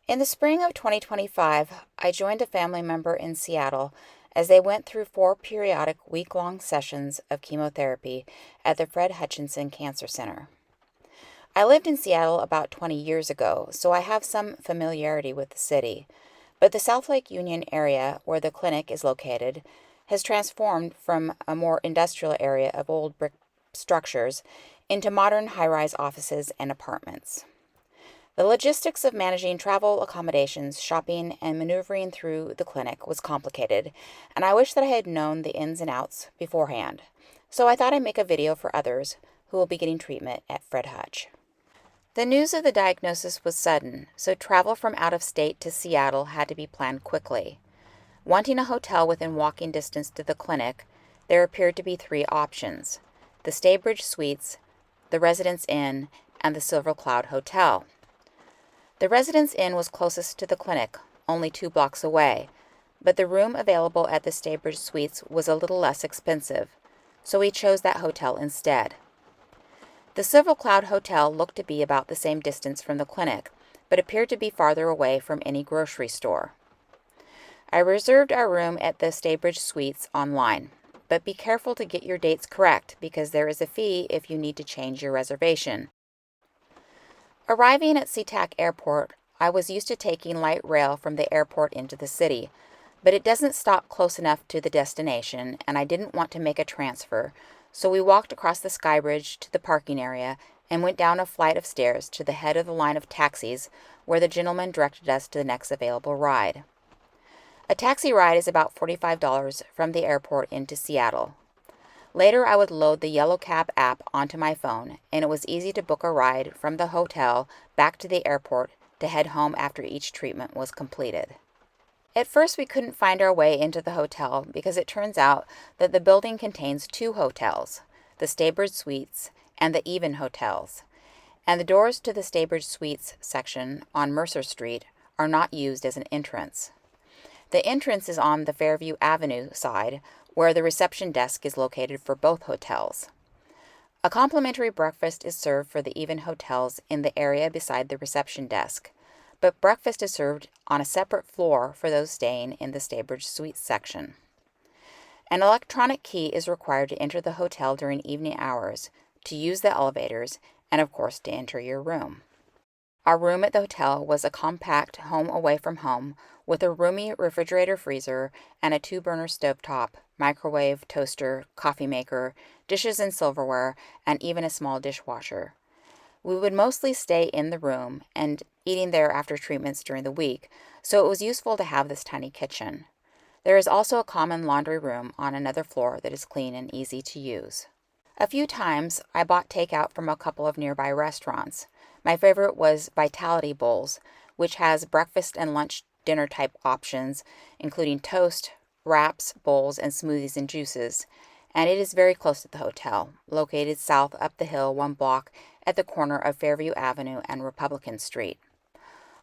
In the spring of 2025, I joined a family member in Seattle as they went through 4 periodic week-long sessions of chemotherapy at the Fred Hutch Cancer Center. I lived in Seattle about 20 years ago, so I have some familiarity with the city, but the South Lake Union area where the clinic is located has transformed from a more industrial area of old brick structures into modern high-rise offices and apartments. The logistics of managing travel, accommodations, shopping, and maneuvering through the clinic was complicated, and I wish that I had known the ins and outs beforehand. So I thought I'd make a video for others who will be getting treatment at Fred Hutch. The news of the diagnosis was sudden, so travel from out of state to Seattle had to be planned quickly. Wanting a hotel within walking distance to the clinic, there appeared to be 3 options: the Staybridge Suites, the Residence Inn, and the Silvercloud Hotel. The Residence Inn was closest to the clinic, only 2 blocks away, but the room available at the Staybridge Suites was a little less expensive, so we chose that hotel instead. The Silvercloud Hotel looked to be about the same distance from the clinic, but appeared to be farther away from any grocery store. I reserved our room at the Staybridge Suites online, but be careful to get your dates correct because there is a fee if you need to change your reservation. Arriving at SeaTac Airport, I was used to taking light rail from the airport into the city, but it doesn't stop close enough to the destination, and I didn't want to make a transfer, so we walked across the Skybridge to the parking area and went down a flight of stairs to the head of the line of taxis where the gentleman directed us to the next available ride. A taxi ride is about $45 from the airport into Seattle. Later, I would load the Yellow Cab app onto my phone, and it was easy to book a ride from the hotel back to the airport to head home after each treatment was completed. At first, we couldn't find our way into the hotel because it turns out that the building contains 2 hotels, the Staybridge Suites and the Even Hotels, and the doors to the Staybridge Suites section on Mercer Street are not used as an entrance. The entrance is on the Fairview Avenue side, where the reception desk is located for both hotels. A complimentary breakfast is served for the Even Hotels in the area beside the reception desk, but breakfast is served on a separate floor for those staying in the Staybridge Suites section. An electronic key is required to enter the hotel during evening hours, to use the elevators, and of course to enter your room. Our room at the hotel was a compact home away from home with a roomy refrigerator freezer and a 2-burner stovetop, microwave, toaster, coffee maker, dishes and silverware, and even a small dishwasher. We would mostly stay in the room and eating there after treatments during the week, so it was useful to have this tiny kitchen. There is also a common laundry room on another floor that is clean and easy to use. A few times, I bought takeout from a couple of nearby restaurants. My favorite was Vitality Bowls, which has breakfast and lunch dinner type options, including toast, wraps, bowls, and smoothies and juices, and it is very close to the hotel, located south up the hill 1 block at the corner of Fairview Avenue and Republican Street.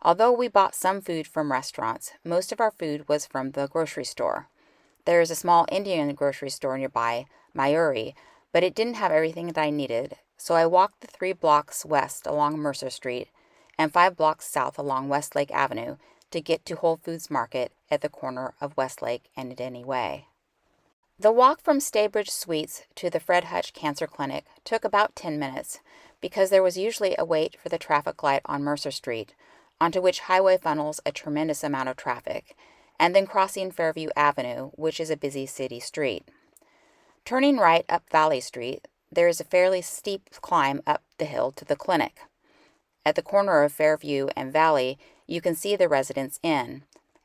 Although we bought some food from restaurants, most of our food was from the grocery store. There is a small Indian grocery store nearby, Mayuri, but it didn't have everything that I needed, so I walked the 3 blocks west along Mercer Street and 5 blocks south along Westlake Avenue to get to Whole Foods Market at the corner of Westlake and Denny Way. The walk from Staybridge Suites to the Fred Hutch Cancer Clinic took about 10 minutes because there was usually a wait for the traffic light on Mercer Street, onto which highway funnels a tremendous amount of traffic, and then crossing Fairview Avenue, which is a busy city street. Turning right up Valley Street, there is a fairly steep climb up the hill to the clinic. At the corner of Fairview and Valley, you can see the Residence Inn,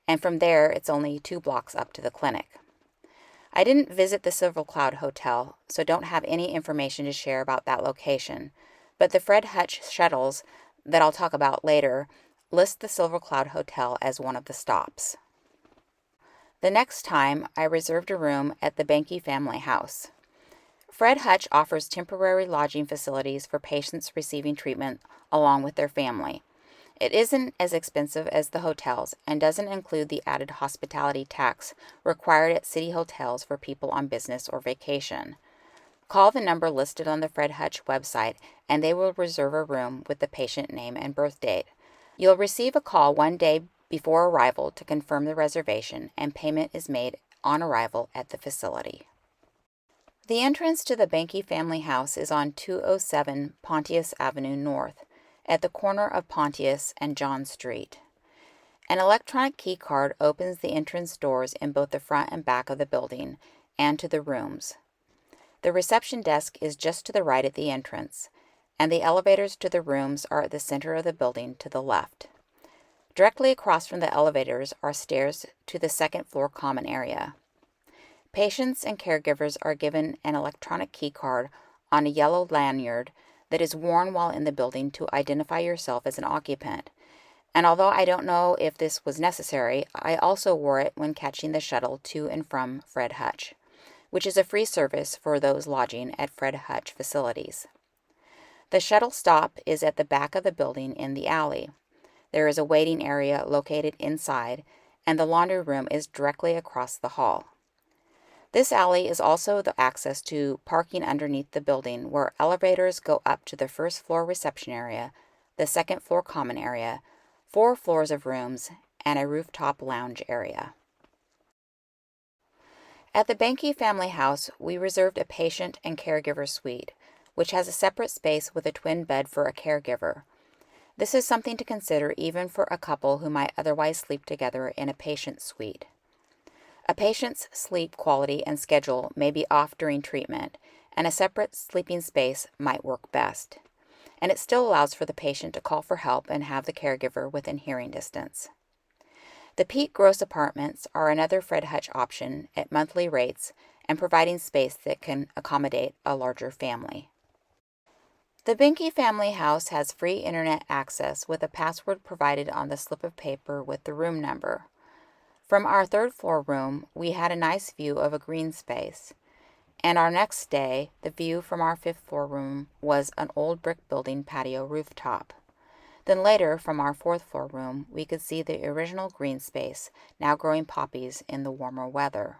and from there it's only 2 blocks up to the clinic. I didn't visit the Silvercloud Hotel, so don't have any information to share about that location, but the Fred Hutch shuttles that I'll talk about later list the Silvercloud Hotel as one of the stops. The next time, I reserved a room at the Behnke Family House. Fred Hutch offers temporary lodging facilities for patients receiving treatment along with their family. It isn't as expensive as the hotels and doesn't include the added hospitality tax required at city hotels for people on business or vacation. Call the number listed on the Fred Hutch website and they will reserve a room with the patient name and birth date. You'll receive a call one day before arrival to confirm the reservation, and payment is made on arrival at the facility. The entrance to the Behnke Family House is on 207 Pontius Avenue North, at the corner of Pontius and John Street. An electronic key card opens the entrance doors in both the front and back of the building and to the rooms. The reception desk is just to the right at the entrance, and the elevators to the rooms are at the center of the building to the left. Directly across from the elevators are stairs to the second floor common area. Patients and caregivers are given an electronic key card on a yellow lanyard that is worn while in the building to identify yourself as an occupant. And although I don't know if this was necessary, I also wore it when catching the shuttle to and from Fred Hutch, which is a free service for those lodging at Fred Hutch facilities. The shuttle stop is at the back of the building in the alley. There is a waiting area located inside, and the laundry room is directly across the hall. This alley is also the access to parking underneath the building, where elevators go up to the first floor reception area, the second floor common area, 4 floors of rooms, and a rooftop lounge area. At the Behnke Family House, we reserved a patient and caregiver suite, which has a separate space with a twin bed for a caregiver. This is something to consider even for a couple who might otherwise sleep together in a patient suite. A patient's sleep quality and schedule may be off during treatment, and a separate sleeping space might work best. And it still allows for the patient to call for help and have the caregiver within hearing distance. The Pete Gross apartments are another Fred Hutch option at monthly rates and providing space that can accommodate a larger family. The Behnke Family House has free internet access with a password provided on the slip of paper with the room number. From our 3rd floor room, we had a nice view of a green space, and our next day, the view from our 5th floor room was an old brick building patio rooftop. Then later, from our 4th floor room, we could see the original green space, now growing poppies in the warmer weather.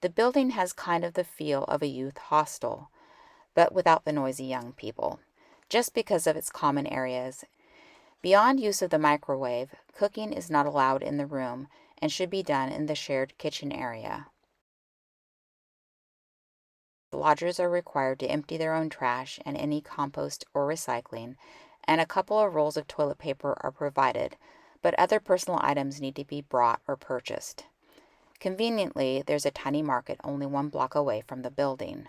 The building has kind of the feel of a youth hostel, but without the noisy young people, just because of its common areas. Beyond use of the microwave, cooking is not allowed in the room and should be done in the shared kitchen area. The lodgers are required to empty their own trash and any compost or recycling, and a couple of rolls of toilet paper are provided, but other personal items need to be brought or purchased. Conveniently, there's a tiny market only 1 block away from the building.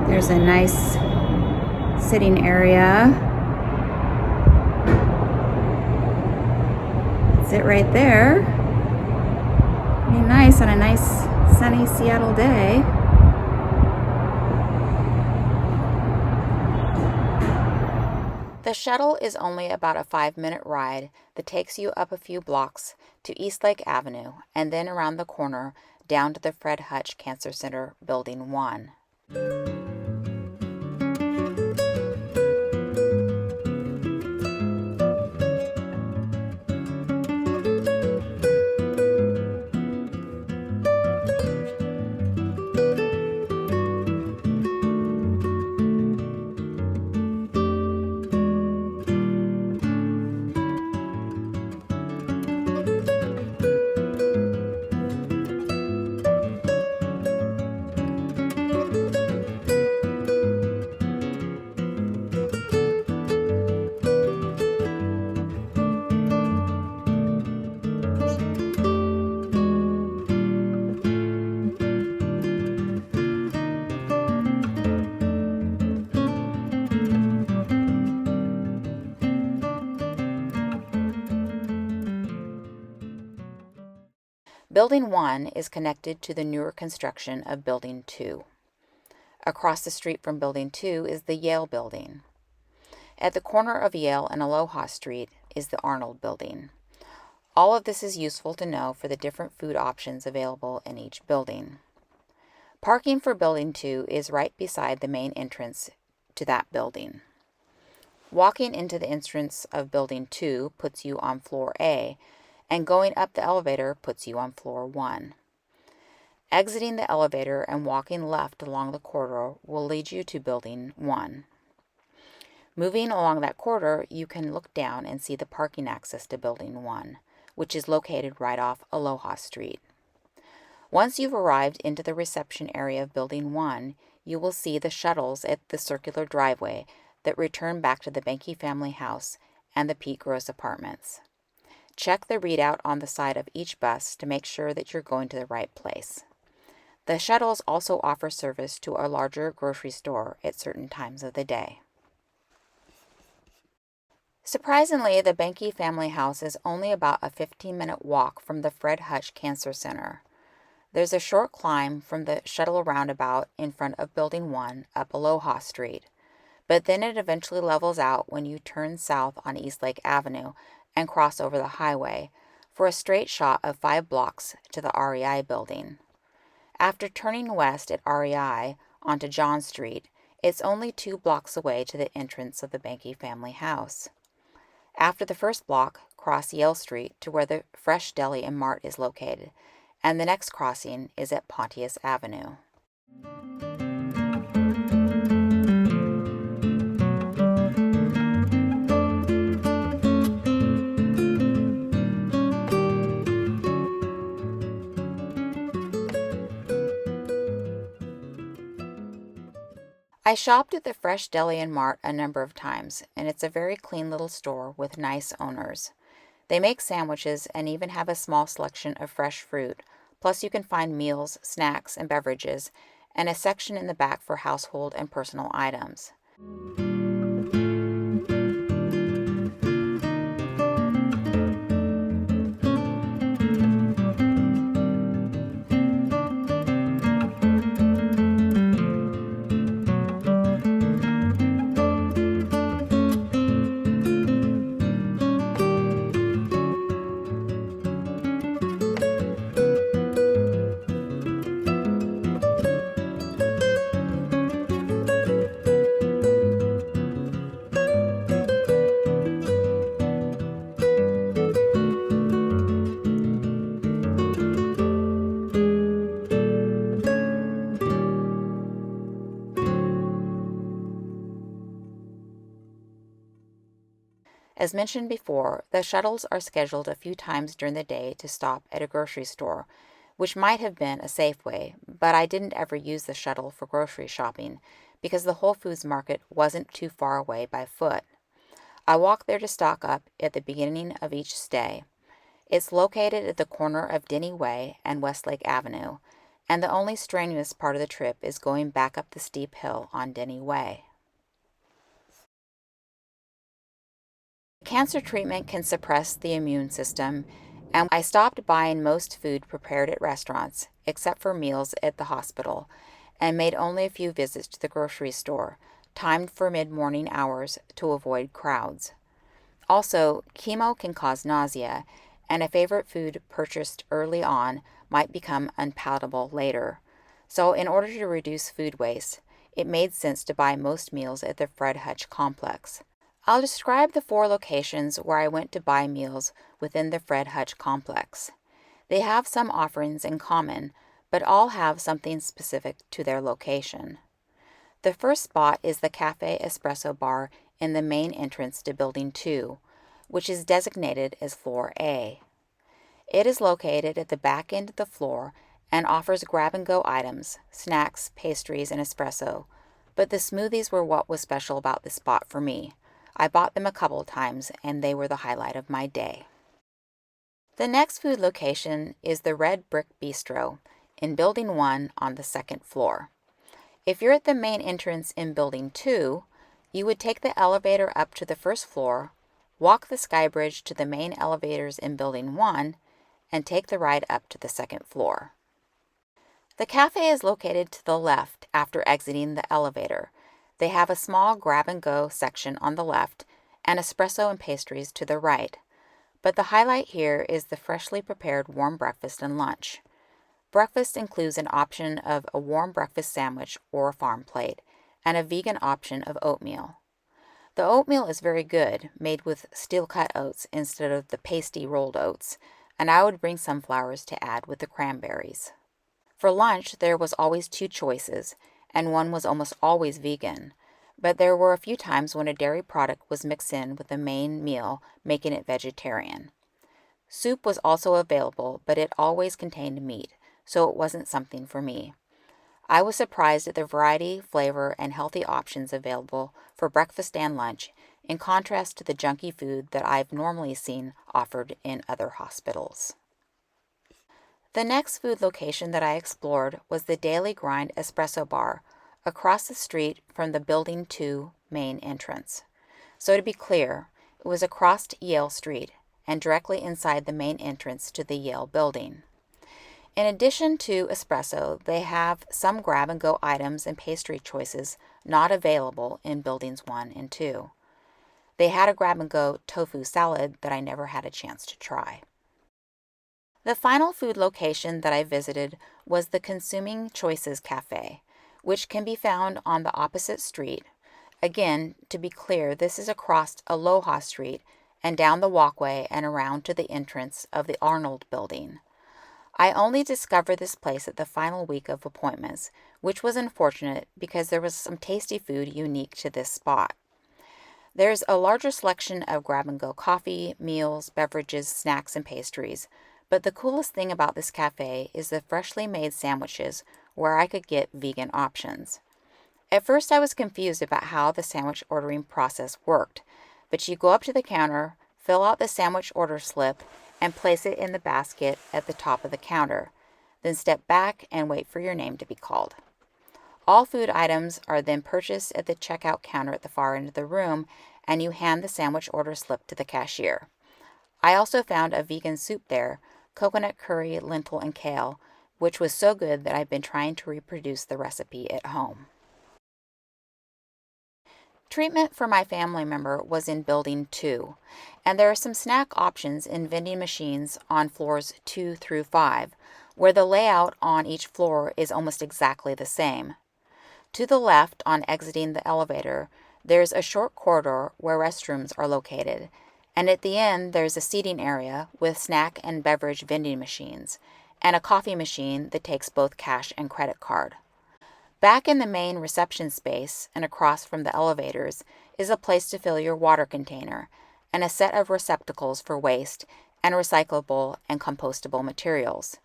There's a nice sitting area. Sit right there. Pretty nice on a nice sunny Seattle day. The shuttle is only about a 5-minute ride that takes you up a few blocks to Eastlake Avenue and then around the corner down to the Fred Hutch Cancer Center, Building 1. Building 1 is connected to the newer construction of Building 2. Across the street from Building 2 is the Yale Building. At the corner of Yale and Aloha Street is the Arnold Building. All of this is useful to know for the different food options available in each building. Parking for Building 2 is right beside the main entrance to that building. Walking into the entrance of Building 2 puts you on Floor A, and going up the elevator puts you on Floor 1. Exiting the elevator and walking left along the corridor will lead you to Building 1. Moving along that corridor, you can look down and see the parking access to Building 1, which is located right off Aloha Street. Once you've arrived into the reception area of Building 1, you will see the shuttles at the circular driveway that return back to the Behnke Family House and the Pete Gross apartments. Check the readout on the side of each bus to make sure that you're going to the right place. The shuttles also offer service to our larger grocery store at certain times of the day. Surprisingly, the Behnke Family House is only about a 15-minute walk from the Fred Hutch Cancer Center. There's a short climb from the Shuttle roundabout in front of Building 1 up Aloha Street, but then it eventually levels out when you turn south on Eastlake Avenue and cross over the highway for a straight shot of 5 blocks to the REI building. After turning west at REI onto John Street, it's only 2 blocks away to the entrance of the Behnke Family House. After the first block, cross Yale Street to where the Fresh Deli Mart is located, and the next crossing is at Pontius Avenue. I shopped at the Fresh Deli Mart a number of times, and it's a very clean little store with nice owners. They make sandwiches and even have a small selection of fresh fruit, plus you can find meals, snacks, and beverages, and a section in the back for household and personal items. As mentioned before, the shuttles are scheduled a few times during the day to stop at a grocery store, which might have been a Safeway, but I didn't ever use the shuttle for grocery shopping because the Whole Foods market wasn't too far away by foot. I walk there to stock up at the beginning of each stay. It's located at the corner of Denny Way and Westlake Avenue, and the only strenuous part of the trip is going back up the steep hill on Denny Way. Cancer treatment can suppress the immune system, and I stopped buying most food prepared at restaurants, except for meals at the hospital, and made only a few visits to the grocery store, timed for mid-morning hours to avoid crowds. Also, chemo can cause nausea, and a favorite food purchased early on might become unpalatable later. So in order to reduce food waste, it made sense to buy most meals at the Fred Hutch complex. I'll describe the 4 locations where I went to buy meals within the Fred Hutch complex. They have some offerings in common, but all have something specific to their location. The first spot is the Cafe Espresso Bar in the main entrance to Building 2, which is designated as Floor A. It is located at the back end of the floor and offers grab-and-go items, snacks, pastries, and espresso, but the smoothies were what was special about this spot for me. I bought them a couple times, and they were the highlight of my day. The next food location is the Red Brick Bistro in Building 1 on the 2nd floor. If you're at the main entrance in Building 2, you would take the elevator up to the 1st floor, walk the Skybridge to the main elevators in Building 1, and take the ride up to the 2nd floor. The cafe is located to the left after exiting the elevator. They have a small grab-and-go section on the left and espresso and pastries to the right. But the highlight here is the freshly prepared warm breakfast and lunch. Breakfast includes an option of a warm breakfast sandwich or a farm plate, and a vegan option of oatmeal. The oatmeal is very good, made with steel-cut oats instead of the pasty rolled oats, and I would bring sunflowers to add with the cranberries. For lunch, there was always 2 choices, and one was almost always vegan. but there were a few times when a dairy product was mixed in with the main meal, making it vegetarian. Soup was also available, but it always contained meat, so it wasn't something for me. I was surprised at the variety, flavor, and healthy options available for breakfast and lunch, in contrast to the junky food that I've normally seen offered in other hospitals. The next food location that I explored was the Daily Grind Espresso Bar, across the street from the Building 2 main entrance. So to be clear, it was across Yale Street and directly inside the main entrance to the Yale building. In addition to espresso, they have some grab-and-go items and pastry choices not available in Buildings 1 and 2. They had a grab-and-go tofu salad that I never had a chance to try. The final food location that I visited was the Consuming Choices Cafe, which can be found on the opposite street. Again, to be clear, this is across Aloha Street and down the walkway and around to the entrance of the Arnold Building. I only discovered this place at the final week of appointments, which was unfortunate because there was some tasty food unique to this spot. There's a larger selection of grab-and-go coffee, meals, beverages, snacks, and pastries, but the coolest thing about this cafe is the freshly made sandwiches where I could get vegan options. At first I was confused about how the sandwich ordering process worked, but you go up to the counter, fill out the sandwich order slip, and place it in the basket at the top of the counter. Then step back and wait for your name to be called. All food items are then purchased at the checkout counter at the far end of the room, and you hand the sandwich order slip to the cashier. I also found a vegan soup there, coconut curry, lentil, and kale, which was so good that I've been trying to reproduce the recipe at home. Treatment for my family member was in Building 2, and there are some snack options in vending machines on floors 2 through 5, where the layout on each floor is almost exactly the same. To the left, on exiting the elevator, there's a short corridor where restrooms are located, and at the end there's a seating area with snack and beverage vending machines, and a coffee machine that takes both cash and credit card. Back in the main reception space and across from the elevators is a place to fill your water container and a set of receptacles for waste and recyclable and compostable materials.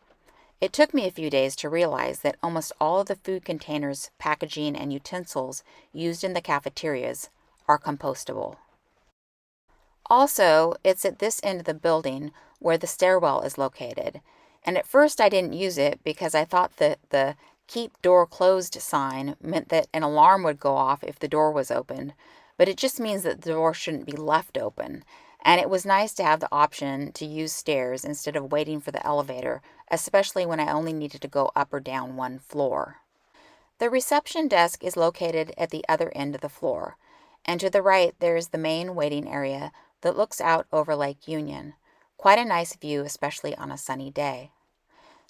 It took me a few days to realize that almost all of the food containers, packaging, and utensils used in the cafeterias are compostable. Also, it's at this end of the building where the stairwell is located, and at first I didn't use it because I thought that the "Keep Door Closed" sign meant that an alarm would go off if the door was opened, but it just means that the door shouldn't be left open, and it was nice to have the option to use stairs instead of waiting for the elevator, especially when I only needed to go up or down one floor. The reception desk is located at the other end of the floor, and to the right there is the main waiting area that looks out over Lake Union. Quite a nice view, especially on a sunny day.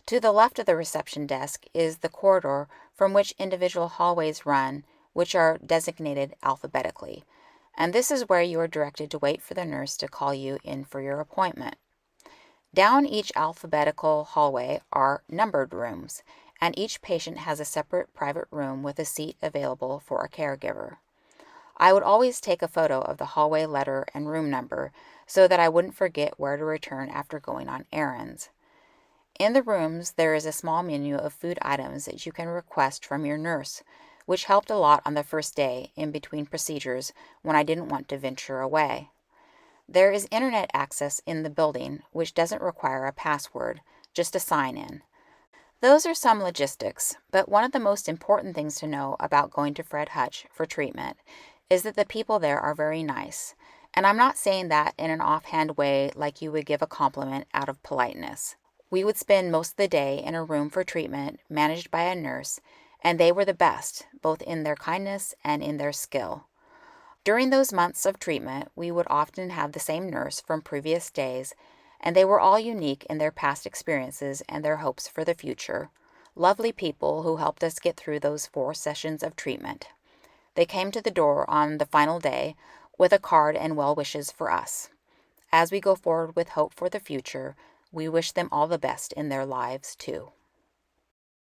To the left of the reception desk is the corridor from which individual hallways run, which are designated alphabetically, and this is where you are directed to wait for the nurse to call you in for your appointment. Down each alphabetical hallway are numbered rooms, and each patient has a separate private room with a seat available for a caregiver. I would always take a photo of the hallway letter and room number so that I wouldn't forget where to return after going on errands. In the rooms, there is a small menu of food items that you can request from your nurse, which helped a lot on the first day in between procedures when I didn't want to venture away. There is internet access in the building, which doesn't require a password, just a sign-in. Those are some logistics, but one of the most important things to know about going to Fred Hutch for treatment is that the people there are very nice, and I'm not saying that in an offhand way like you would give a compliment out of politeness. We would spend most of the day in a room for treatment managed by a nurse, and they were the best, both in their kindness and in their skill. During those months of treatment, we would often have the same nurse from previous days, and they were all unique in their past experiences and their hopes for the future. Lovely people who helped us get through those 4 sessions of treatment. They came to the door on the final day with a card and well wishes for us. As we go forward with hope for the future, we wish them all the best in their lives, too.